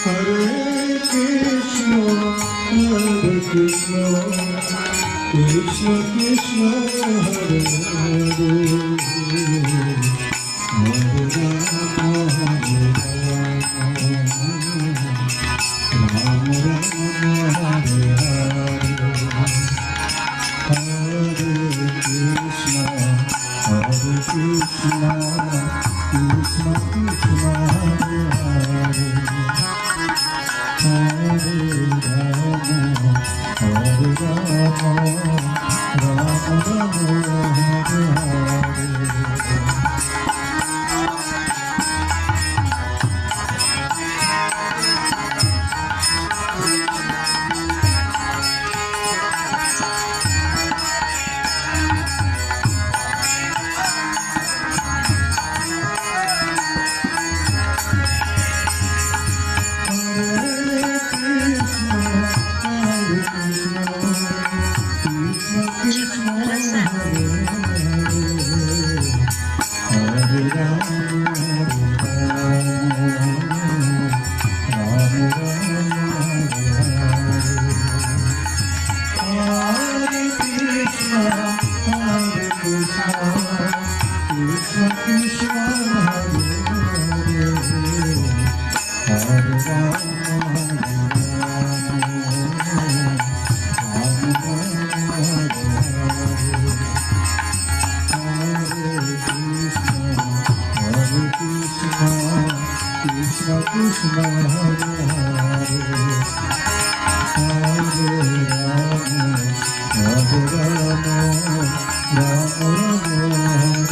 Hare Krishna, Hare Krishna, Krishna Krishna, Hare Hare, Hare Rama, Hare Rama, Rama Rama, Hare Hare, Hare Krishna, Krishna Krishna, Hare Hare, Hare Rama, Hare Rama, Rama Rama, Hare Hare. Krishna Krishna, Hare Hare, Hare Rama, Hare Rama, Rama Rama,